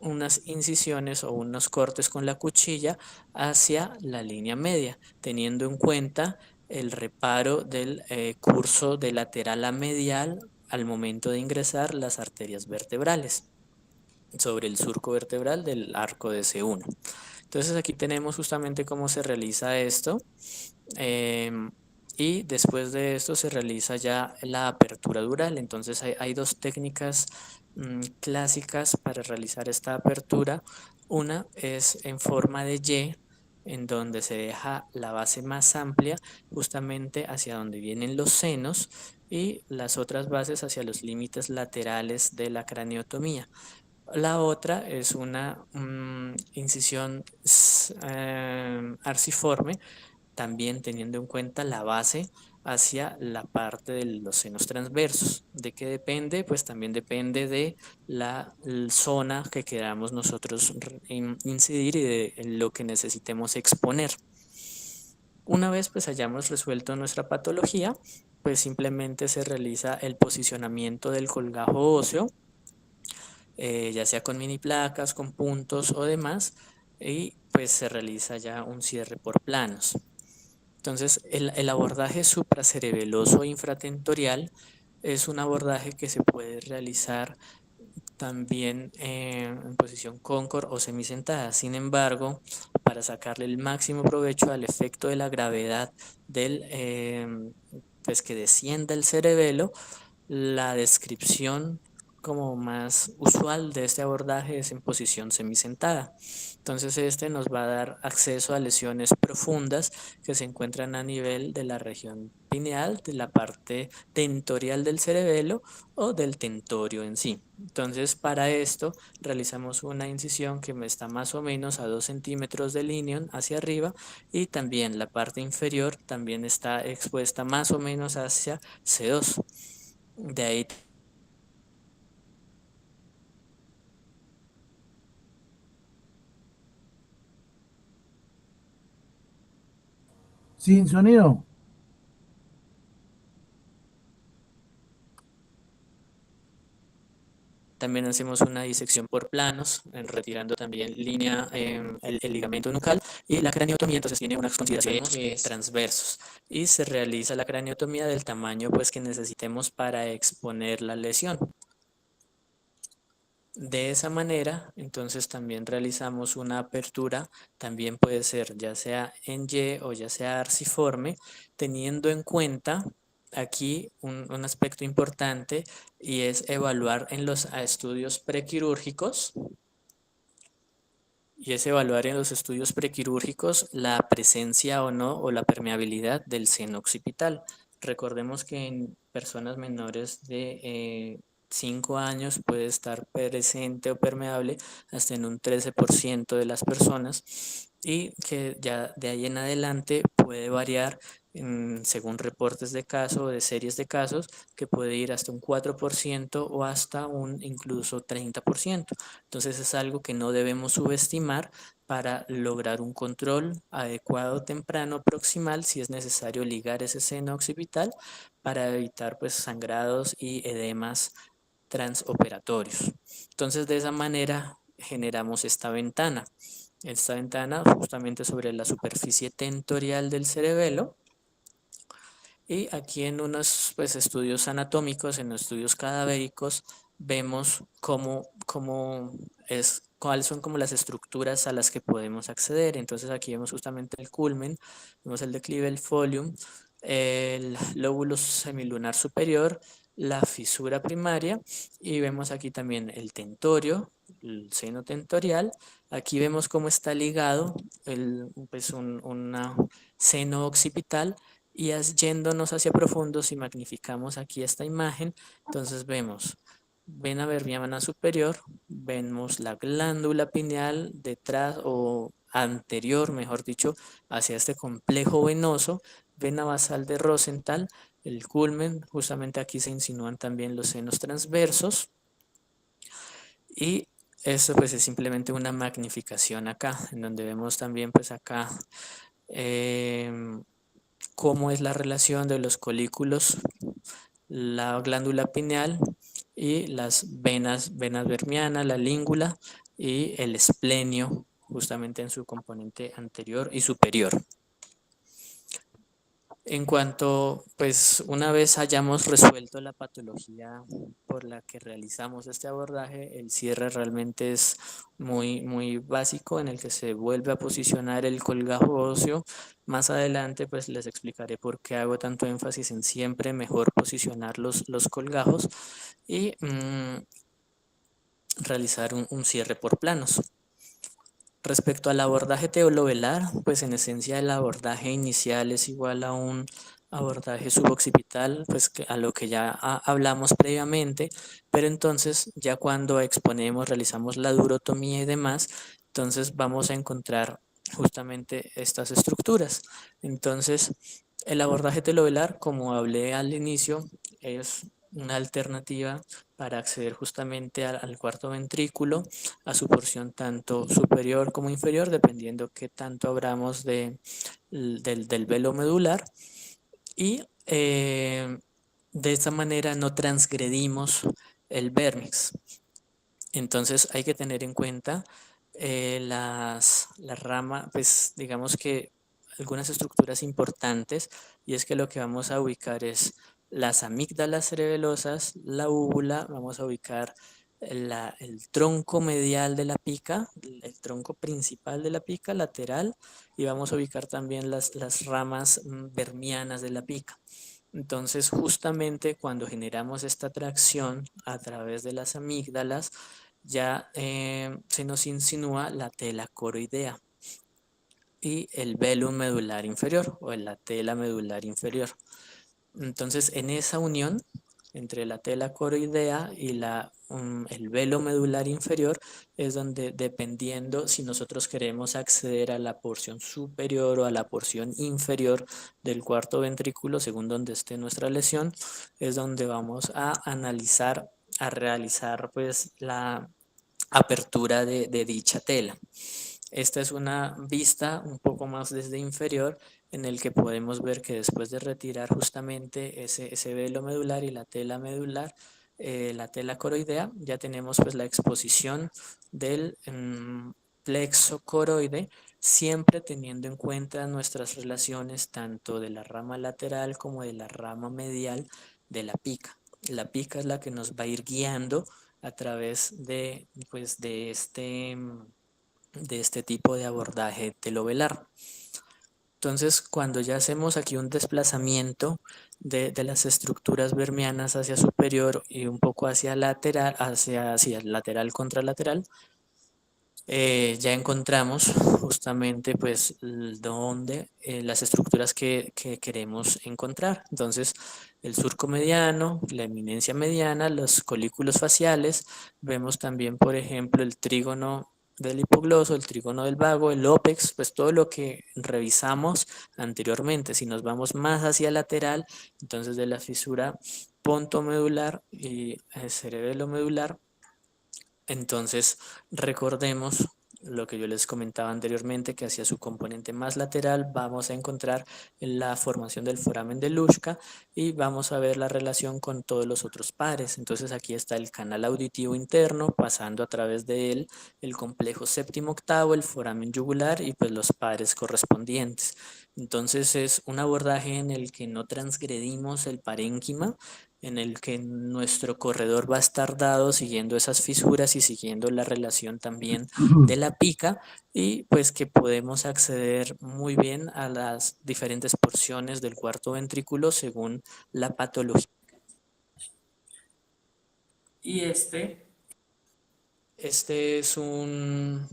unas incisiones o unos cortes con la cuchilla hacia la línea media, teniendo en cuenta el reparo del curso de lateral a medial al momento de ingresar las arterias vertebrales sobre el surco vertebral del arco de C1. Entonces aquí tenemos justamente cómo se realiza esto. Y después de esto se realiza ya la apertura dural. Entonces hay dos técnicas clásicas para realizar esta apertura. Una es en forma de Y, en donde se deja la base más amplia justamente hacia donde vienen los senos, y las otras bases hacia los límites laterales de la craniotomía. La otra es una incisión arciforme, también teniendo en cuenta la base hacia la parte de los senos transversos. ¿De qué depende? Pues también depende de la zona que queramos nosotros incidir y de lo que necesitemos exponer. Una vez pues hayamos resuelto nuestra patología, pues simplemente se realiza el posicionamiento del colgajo óseo, ya sea con mini placas, con puntos o demás, y pues se realiza ya un cierre por planos. Entonces, el abordaje supracerebeloso infratentorial es un abordaje que se puede realizar también en posición Concorde o semisentada. Sin embargo, para sacarle el máximo provecho al efecto de la gravedad del, pues que descienda el cerebelo, La descripción como más usual de este abordaje es en posición semisentada. Entonces este nos va a dar acceso a lesiones profundas que se encuentran a nivel de la región pineal, de la parte tentorial del cerebelo o del tentorio en sí. Entonces para esto realizamos una incisión que está más o menos a 2 centímetros del ilion hacia arriba, y también la parte inferior también está expuesta más o menos hacia C2. De ahí Sin sonido. también hacemos una disección por planos, retirando también línea, el ligamento nucal, y la craniotomía entonces tiene unas consideraciones transversos, y se realiza la craniotomía del tamaño pues que necesitemos para exponer la lesión. De esa manera, entonces también realizamos una apertura, también puede ser ya sea en Y o ya sea arciforme, teniendo en cuenta aquí un aspecto importante, y es evaluar en los estudios prequirúrgicos, la presencia o no, o la permeabilidad del seno occipital. Recordemos que en personas menores de 5 años puede estar presente o permeable hasta en un 13% de las personas, y que ya de ahí en adelante puede variar según reportes de caso o de series de casos, que puede ir hasta un 4% o hasta un incluso 30%. Entonces es algo que no debemos subestimar para lograr un control adecuado, temprano, proximal, si es necesario ligar ese seno occipital para evitar pues sangrados y edemas transoperatorios. Entonces de esa manera generamos esta ventana justamente sobre la superficie tentorial del cerebelo. Y aquí en unos pues, estudios anatómicos, en los estudios cadavéricos, vemos cuáles son como las estructuras a las que podemos acceder. Entonces aquí vemos justamente el culmen, vemos el declive, el folium, el lóbulo semilunar superior, la fisura primaria, y vemos aquí también el tentorio, el seno tentorial. Aquí vemos cómo está ligado una seno occipital, y yéndonos hacia profundo, si magnificamos aquí esta imagen, entonces vemos vena vermiana superior, vemos la glándula pineal detrás o anterior, mejor dicho, hacia este complejo venoso, vena basal de Rosenthal, el culmen, justamente aquí se insinúan también los senos transversos, y esto pues es simplemente una magnificación acá, en donde vemos también pues acá cómo es la relación de los colículos, la glándula pineal y las venas vermiana, la língula y el esplenio, justamente en su componente anterior y superior. En cuanto, pues una vez hayamos resuelto la patología por la que realizamos este abordaje, el cierre realmente es muy básico, en el que se vuelve a posicionar el colgajo óseo. Más adelante pues les explicaré por qué hago tanto énfasis en siempre mejor posicionar los colgajos y realizar un cierre por planos. Respecto al abordaje teolovelar, pues en esencia el abordaje inicial es igual a un abordaje suboccipital, pues a lo que ya hablamos previamente, pero entonces ya cuando exponemos, realizamos la durotomía y demás, entonces vamos a encontrar justamente estas estructuras. Entonces, el abordaje telovelar, como hablé al inicio, es una alternativa para acceder justamente al cuarto ventrículo, a su porción tanto superior como inferior, dependiendo qué tanto abramos del velo medular, y de esta manera no transgredimos el vérmix. Entonces hay que tener en cuenta la rama, pues digamos que algunas estructuras importantes, y es que lo que vamos a ubicar es las amígdalas cerebelosas, la úvula, vamos a ubicar el tronco medial de la pica, el tronco principal de la pica, lateral, y vamos a ubicar también las ramas vermianas de la pica. Entonces, justamente cuando generamos esta atracción a través de las amígdalas, ya se nos insinúa la tela coroidea y el velo medular inferior o la tela medular inferior. Entonces, en esa unión entre la tela coroidea y el velo medular inferior es donde, dependiendo si nosotros queremos acceder a la porción superior o a la porción inferior del cuarto ventrículo, según donde esté nuestra lesión, es donde vamos a analizar, a realizar pues la apertura de dicha tela. Esta es una vista un poco más desde inferior en el que podemos ver que después de retirar justamente ese velo medular y la tela medular, la tela coroidea, ya tenemos pues la exposición del plexo coroide, siempre teniendo en cuenta nuestras relaciones tanto de la rama lateral como de la rama medial de la pica. La pica es la que nos va a ir guiando a través pues, de este tipo de abordaje telovelar. Entonces, cuando ya hacemos aquí un desplazamiento de las estructuras vermianas hacia superior y un poco hacia lateral, hacia lateral contra lateral, ya encontramos justamente pues donde las estructuras que queremos encontrar. Entonces, el surco mediano, la eminencia mediana, los colículos faciales, vemos también, por ejemplo, el trígono del hipogloso, el trígono del vago, el ópex, pues todo lo que revisamos anteriormente. Si nos vamos más hacia lateral, entonces de la fisura pontomedular y cerebelomedular, entonces, recordemos lo que yo les comentaba anteriormente, que hacia su componente más lateral vamos a encontrar la formación del foramen de Luschka y vamos a ver la relación con todos los otros pares. Entonces aquí está el canal auditivo interno, pasando a través de él el complejo séptimo octavo, el foramen yugular y pues los pares correspondientes. Entonces es un abordaje en el que no transgredimos el parénquima, en el que nuestro corredor va a estar dado siguiendo esas fisuras y siguiendo la relación también de la pica, y pues que podemos acceder muy bien a las diferentes porciones del cuarto ventrículo según la patología. Y este es un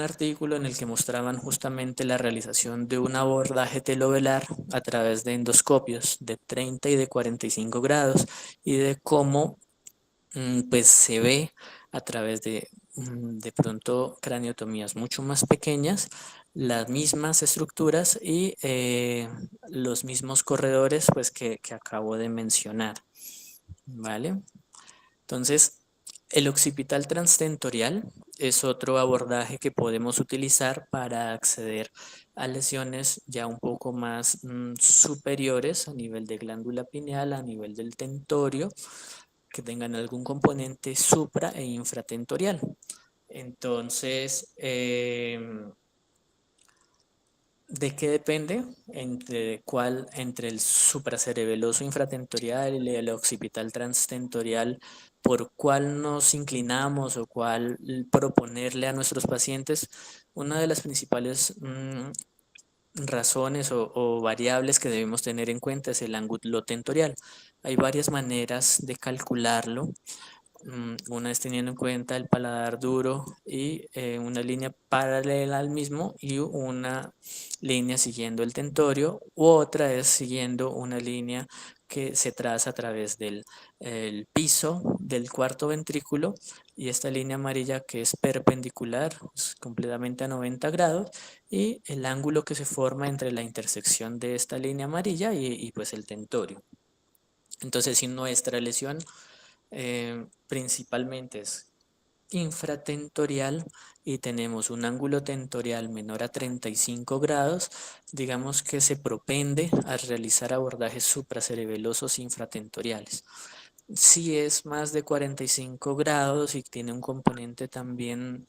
artículo en el que mostraban justamente la realización de un abordaje telovelar a través de endoscopios de 30 y de 45 grados y de cómo pues se ve a través de pronto craniotomías mucho más pequeñas, las mismas estructuras y los mismos corredores pues que acabo de mencionar, ¿vale? Entonces, el occipital transtentorial es otro abordaje que podemos utilizar para acceder a lesiones ya un poco más superiores a nivel de glándula pineal, a nivel del tentorio, que tengan algún componente supra e infratentorial. Entonces, ¿de qué depende? Entre el supracerebeloso infratentorial y el occipital transtentorial, por cuál nos inclinamos o cuál proponerle a nuestros pacientes. Una de las principales razones o variables que debemos tener en cuenta es el ángulo tentorial. Hay varias maneras de calcularlo. Una es teniendo en cuenta el paladar duro y una línea paralela al mismo y una línea siguiendo el tentorio, u otra es siguiendo una línea que se traza a través del el piso del cuarto ventrículo, y esta línea amarilla que es perpendicular, es completamente a 90 grados, y el ángulo que se forma entre la intersección de esta línea amarilla y pues el tentorio. Entonces, si nuestra lesión principalmente es infratentorial y tenemos un ángulo tentorial menor a 35 grados, digamos que se propende a realizar abordajes supracerebelosos infratentoriales. Si es más de 45 grados y tiene un componente también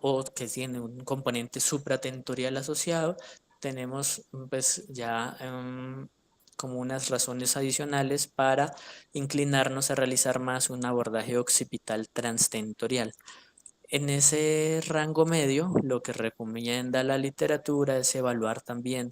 o que tiene un componente supratentorial asociado, tenemos pues ya como unas razones adicionales para inclinarnos a realizar más un abordaje occipital transtentorial. En ese rango medio, lo que recomienda la literatura es evaluar también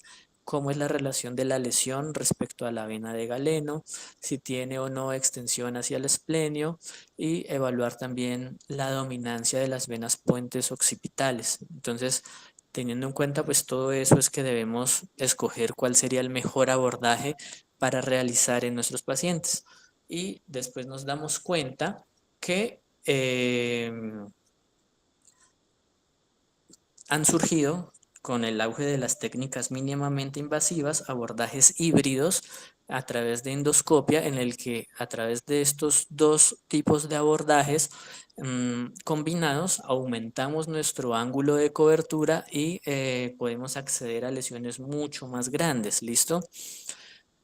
cómo es la relación de la lesión respecto a la vena de galeno, si tiene o no extensión hacia el esplenio, y evaluar también la dominancia de las venas puentes occipitales. Entonces, teniendo en cuenta pues todo eso, es que debemos escoger cuál sería el mejor abordaje para realizar en nuestros pacientes. Y después nos damos cuenta que han surgido, con el auge de las técnicas mínimamente invasivas, abordajes híbridos a través de endoscopia, en el que a través de estos dos tipos de abordajes combinados aumentamos nuestro ángulo de cobertura y podemos acceder a lesiones mucho más grandes. ¿Listo?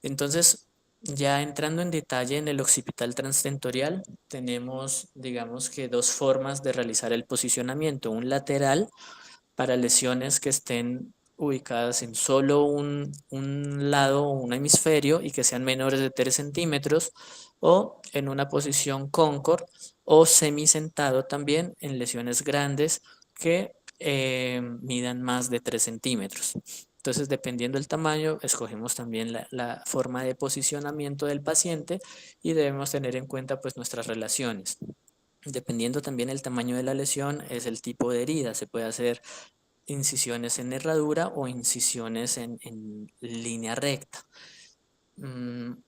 Entonces, ya entrando en detalle en el occipital transtentorial, tenemos, digamos que, dos formas de realizar el posicionamiento: un lateral para lesiones que estén ubicadas en solo un lado o un hemisferio y que sean menores de 3 centímetros, o en una posición cóncord o semisentado también en lesiones grandes que midan más de 3 centímetros. Entonces, dependiendo del tamaño, escogemos también la forma de posicionamiento del paciente y debemos tener en cuenta pues nuestras relaciones. Dependiendo también el tamaño de la lesión, es el tipo de herida. Se puede hacer incisiones en herradura o incisiones en línea recta.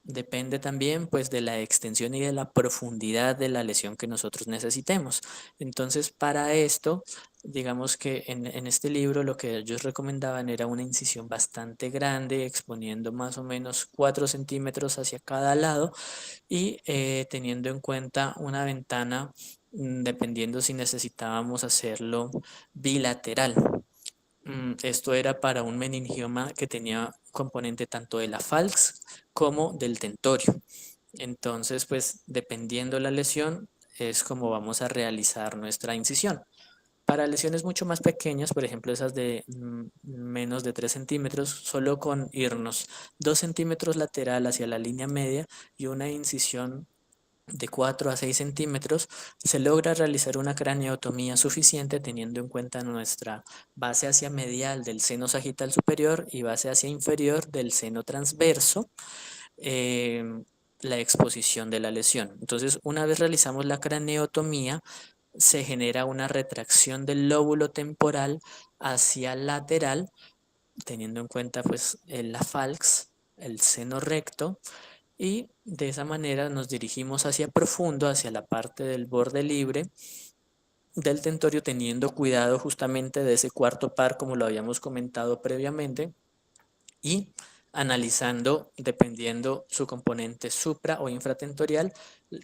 Depende también pues de la extensión y de la profundidad de la lesión que nosotros necesitemos. Entonces, para esto, digamos que en este libro lo que ellos recomendaban era una incisión bastante grande, exponiendo más o menos 4 centímetros hacia cada lado y teniendo en cuenta una ventana, dependiendo si necesitábamos hacerlo bilateral. Esto era para un meningioma que tenía componente tanto de la falx como del tentorio. Entonces, pues dependiendo la lesión, es como vamos a realizar nuestra incisión. Para lesiones mucho más pequeñas, por ejemplo esas de menos de 3 centímetros, solo con irnos 2 centímetros lateral hacia la línea media y una incisión de 4 a 6 centímetros, se logra realizar una craneotomía suficiente, teniendo en cuenta nuestra base hacia medial del seno sagital superior y base hacia inferior del seno transverso, la exposición de la lesión. Entonces, una vez realizamos la craneotomía, se genera una retracción del lóbulo temporal hacia lateral, teniendo en cuenta pues la falx, el seno recto, y de esa manera nos dirigimos hacia profundo, hacia la parte del borde libre del tentorio, teniendo cuidado justamente de ese cuarto par, como lo habíamos comentado previamente, y analizando, dependiendo su componente supra o infratentorial,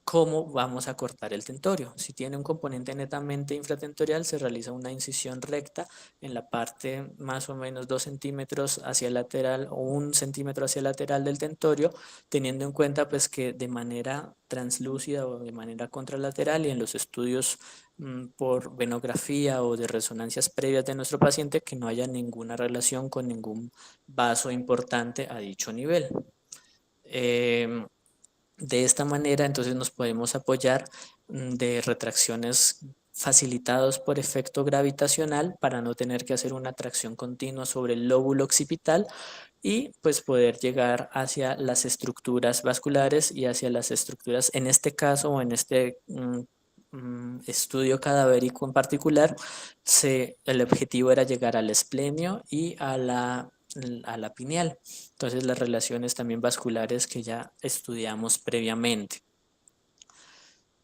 cómo vamos a cortar el tentorio. Si tiene un componente netamente infratentorial, se realiza una incisión recta en la parte más o menos 2 centímetros hacia el lateral o 1 centímetro hacia el lateral del tentorio, teniendo en cuenta pues que de manera translúcida o de manera contralateral y en los estudios por venografía o de resonancias previas de nuestro paciente, que no haya ninguna relación con ningún vaso importante a dicho nivel. De esta manera, entonces, nos podemos apoyar de retracciones facilitados por efecto gravitacional para no tener que hacer una tracción continua sobre el lóbulo occipital y pues poder llegar hacia las estructuras vasculares y hacia las estructuras, en este caso o en este estudio cadavérico en particular, el objetivo era llegar al esplenio y a la pineal. Entonces, las relaciones también vasculares que ya estudiamos previamente.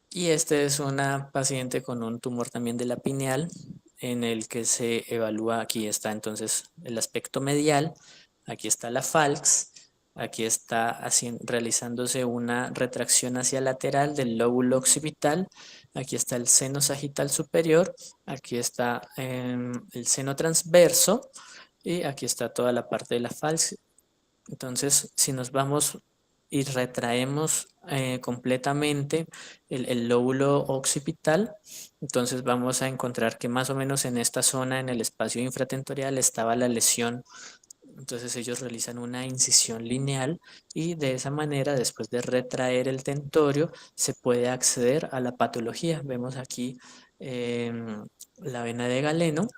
Y esta es una paciente con un tumor también de la pineal, en el que se evalúa, aquí está entonces el aspecto medial, aquí está la falx, aquí está realizándose una retracción hacia lateral del lóbulo occipital, aquí está el seno sagital superior, aquí está el seno transverso y aquí está toda la parte de la falx. Entonces, si nos vamos y retraemos completamente el lóbulo occipital, entonces vamos a encontrar que más o menos en esta zona, en el espacio infratentorial, estaba la lesión. Entonces ellos realizan una incisión lineal y de esa manera, después de retraer el tentorio, se puede acceder a la patología. Vemos aquí la vena de galeno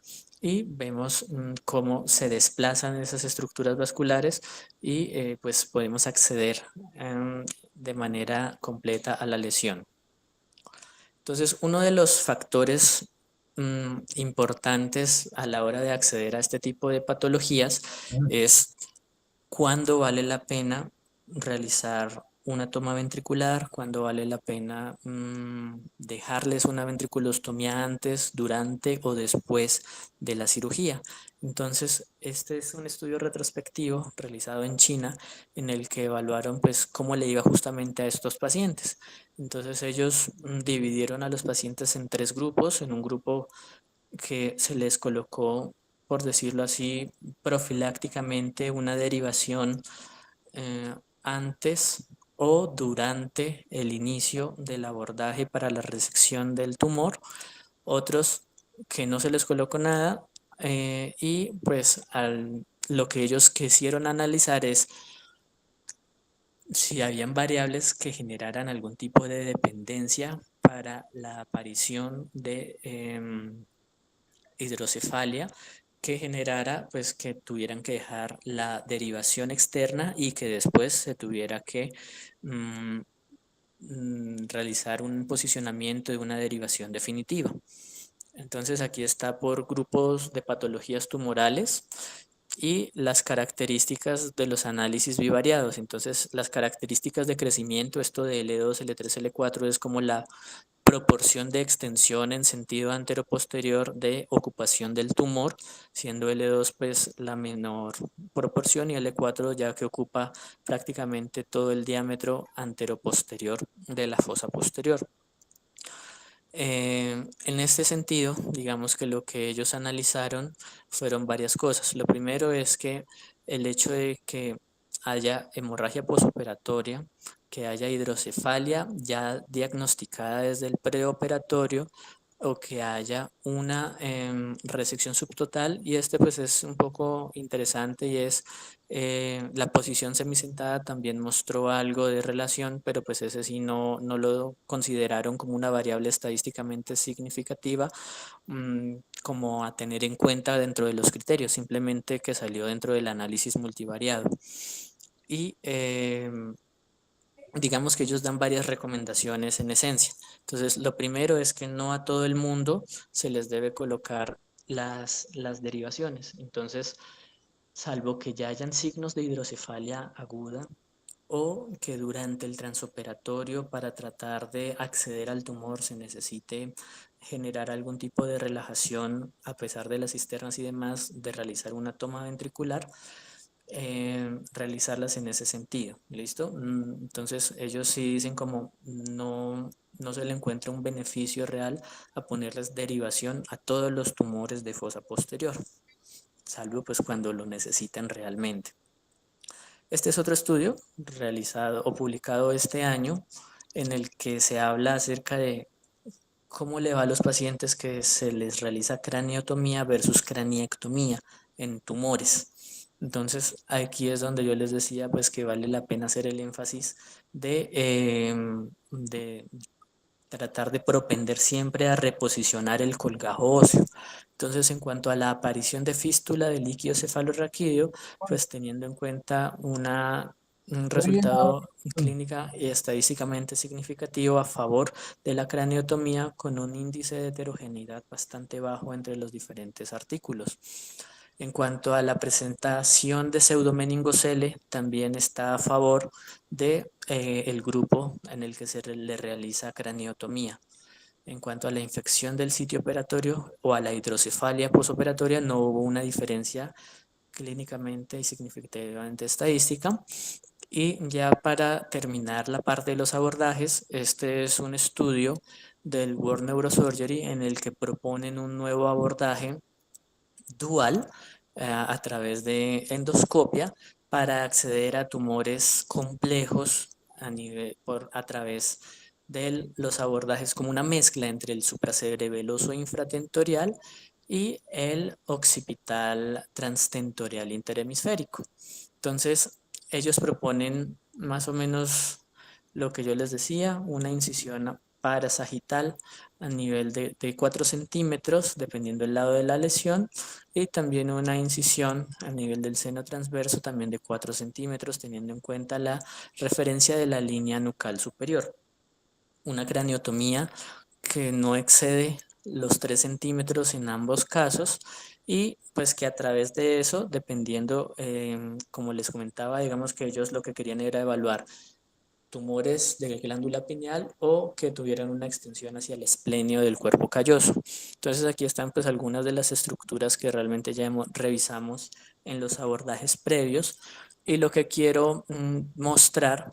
y vemos cómo se desplazan esas estructuras vasculares y pues podemos acceder de manera completa a la lesión. Entonces, uno de los factores importantes a la hora de acceder a este tipo de patologías es cuándo vale la pena realizar una toma ventricular, cuándo vale la pena dejarles una ventriculostomía antes, durante o después de la cirugía. Entonces, este es un estudio retrospectivo realizado en China en el que evaluaron pues cómo le iba justamente a estos pacientes. Entonces, ellos dividieron a los pacientes en 3 grupos. En un grupo que se les colocó, por decirlo así, profilácticamente una derivación antes o durante el inicio del abordaje para la resección del tumor, otros que no se les colocó nada y pues lo que ellos quisieron analizar es si habían variables que generaran algún tipo de dependencia para la aparición de hidrocefalia que generara pues que tuvieran que dejar la derivación externa y que después se tuviera que realizar un posicionamiento de una derivación definitiva. Entonces aquí está por grupos de patologías tumorales y las características de los análisis bivariados. Entonces las características de crecimiento, esto de L2, L3, L4 es como la proporción de extensión en sentido anteroposterior de ocupación del tumor, siendo L2 pues la menor proporción y L4 ya que ocupa prácticamente todo el diámetro anteroposterior de la fosa posterior. En este sentido, digamos que lo que ellos analizaron fueron varias cosas. Lo primero es que el hecho de que haya hemorragia postoperatoria, que haya hidrocefalia ya diagnosticada desde el preoperatorio o que haya una resección subtotal, y este pues es un poco interesante y es la posición semisentada también mostró algo de relación, pero pues ese sí no lo consideraron como una variable estadísticamente significativa como a tener en cuenta dentro de los criterios, simplemente que salió dentro del análisis multivariado. Y digamos que ellos dan varias recomendaciones en esencia. Entonces, lo primero es que no a todo el mundo se les debe colocar las derivaciones. Entonces, salvo que ya hayan signos de hidrocefalia aguda o que durante el transoperatorio para tratar de acceder al tumor se necesite generar algún tipo de relajación a pesar de las cisternas y demás, de realizar una toma ventricular, realizarlas en ese sentido, ¿listo? Entonces ellos sí dicen como no se le encuentra un beneficio real a ponerles derivación a todos los tumores de fosa posterior, salvo pues cuando lo necesitan realmente. Este es otro estudio realizado o publicado este año en el que se habla acerca de cómo le va a los pacientes que se les realiza craniotomía versus craniectomía en tumores. Entonces aquí es donde yo les decía pues que vale la pena hacer el énfasis de tratar de propender siempre a reposicionar el colgajo óseo. Entonces, en cuanto a la aparición de fístula del líquido cefalorraquídeo, pues teniendo en cuenta un resultado clínica y estadísticamente significativo a favor de la craniotomía con un índice de heterogeneidad bastante bajo entre los diferentes artículos. En cuanto a la presentación de pseudomeningocele, también está a favor de el grupo en el que se le realiza craniotomía. En cuanto a la infección del sitio operatorio o a la hidrocefalia posoperatoria, no hubo una diferencia clínicamente y significativamente estadística. Y ya para terminar la parte de los abordajes, este es un estudio del World Neurosurgery en el que proponen un nuevo abordaje dual a través de endoscopia para acceder a tumores complejos a través de los abordajes como una mezcla entre el supracerebeloso infratentorial y el occipital transtentorial interhemisférico. Entonces, ellos proponen más o menos lo que yo les decía, una incisión parasagital a nivel de 4 centímetros, dependiendo del lado de la lesión, y también una incisión a nivel del seno transverso también de 4 centímetros, teniendo en cuenta la referencia de la línea nucal superior. Una craniotomía que no excede los 3 centímetros en ambos casos y pues que a través de eso, dependiendo, como les comentaba, digamos que ellos lo que querían era evaluar tumores de glándula pineal o que tuvieran una extensión hacia el esplenio del cuerpo calloso. Entonces aquí están pues algunas de las estructuras que realmente ya revisamos en los abordajes previos y lo que quiero mostrar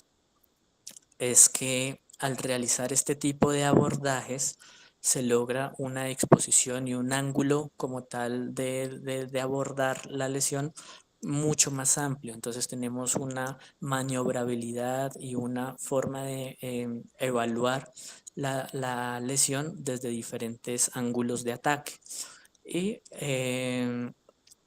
es que al realizar este tipo de abordajes se logra una exposición y un ángulo como tal de abordar la lesión mucho más amplio. Entonces tenemos una maniobrabilidad y una forma de evaluar la lesión desde diferentes ángulos de ataque. Y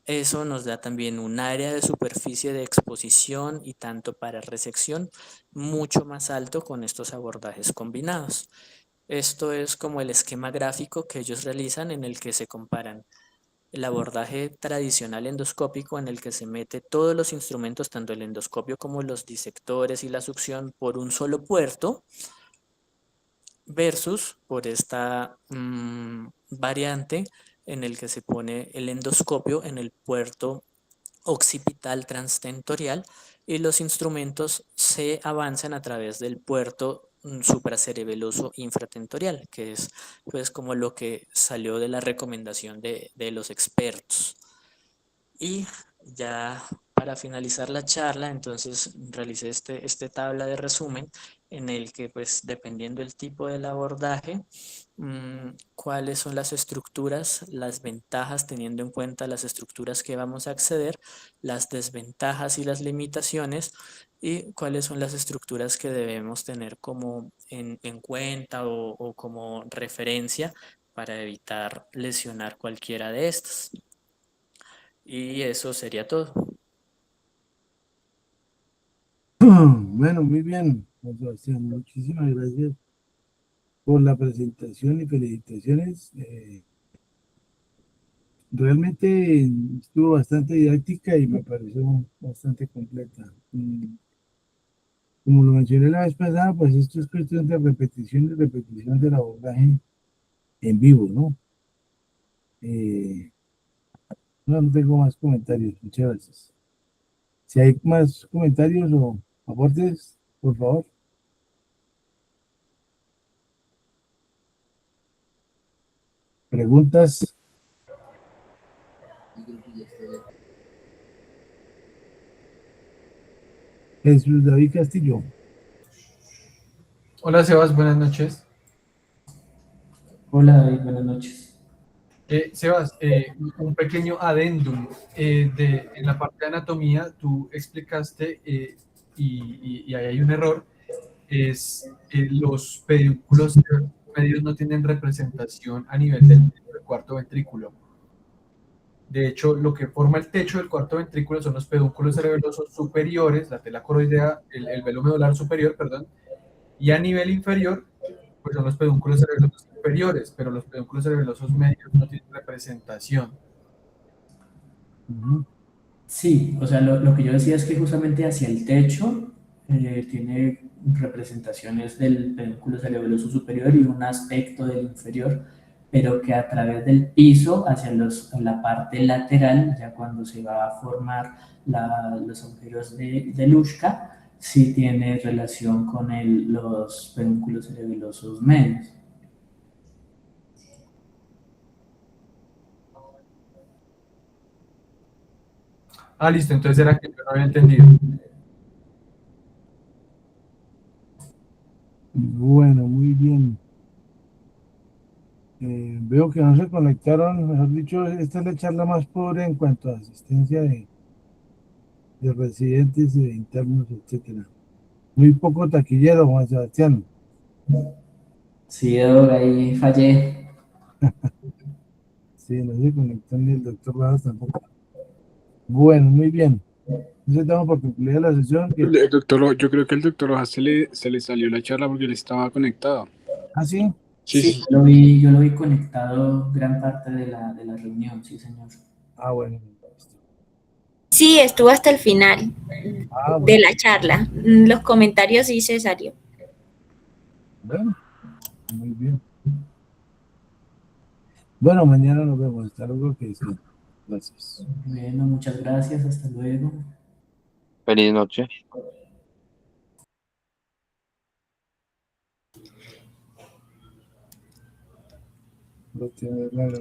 eso nos da también un área de superficie de exposición y tanto para resección mucho más alto con estos abordajes combinados. Esto es como el esquema gráfico que ellos realizan en el que se comparan el abordaje tradicional endoscópico en el que se mete todos los instrumentos, tanto el endoscopio como los disectores y la succión por un solo puerto, versus por esta variante en el que se pone el endoscopio en el puerto occipital transtentorial y los instrumentos se avanzan a través del puerto supracerebeloso infratentorial, que es pues como lo que salió de la recomendación de los expertos. Y ya para finalizar la charla, entonces realicé este tabla de resumen en el que pues dependiendo del tipo del abordaje, cuáles son las estructuras, las ventajas teniendo en cuenta las estructuras que vamos a acceder, las desventajas y las limitaciones y cuáles son las estructuras que debemos tener como en cuenta o como referencia para evitar lesionar cualquiera de estas. Y eso sería todo. Bueno, muy bien, Juan Sebastián, muchísimas gracias por la presentación y felicitaciones. Realmente estuvo bastante didáctica y me pareció bastante completa. Como lo mencioné la vez pasada, pues esto es cuestión de repetición y repetición del abordaje en vivo, ¿no? No tengo más comentarios, muchas gracias. Si hay más comentarios o aportes, por favor. Preguntas. Jesús David Castillo. Hola Sebas, buenas noches. Hola David, buenas noches. Sebas, un pequeño adendum. En la parte de anatomía tú explicaste, y ahí hay un error, es los pedúnculos medios no tienen representación a nivel del cuarto ventrículo. De hecho, lo que forma el techo del cuarto ventrículo son los pedúnculos cerebelosos superiores, la tela coroidea, el velo medular superior, perdón, y a nivel inferior, pues son los pedúnculos cerebelosos superiores, pero los pedúnculos cerebelosos medios no tienen representación. Sí, o sea, lo que yo decía es que justamente hacia el techo tiene representaciones del pedúnculo cerebeloso superior y un aspecto del inferior, pero que a través del piso hacia la parte lateral, ya cuando se va a formar los agujeros de Luschka, sí tiene relación con los pedúnculos cerebelosos medios. Ah, listo, entonces era que yo no había entendido. Bueno, muy bien. Veo que no se conectaron, mejor dicho, esta es la charla más pobre en cuanto a asistencia de residentes y de internos, etcétera. Muy poco taquillero, Juan Sebastián. Sí, ahí fallé. Sí, no se conectó ni el doctor Rojas tampoco. Bueno, muy bien. Entonces damos por concluida la sesión. El doctor, yo creo que el doctor Rojas se le salió la charla porque él estaba conectado. ¿Ah, sí? Sí, Sí, sí. yo lo vi conectado gran parte de la reunión, sí, señor. Ah, bueno. Sí, estuvo hasta el final Ah, de bueno. la charla. Los comentarios sí, Cesario. Bueno, muy bien. Bueno, mañana nos vemos. Hasta luego, que sí. Gracias. Bueno, muchas gracias, hasta luego. Feliz noche. No tiene nada.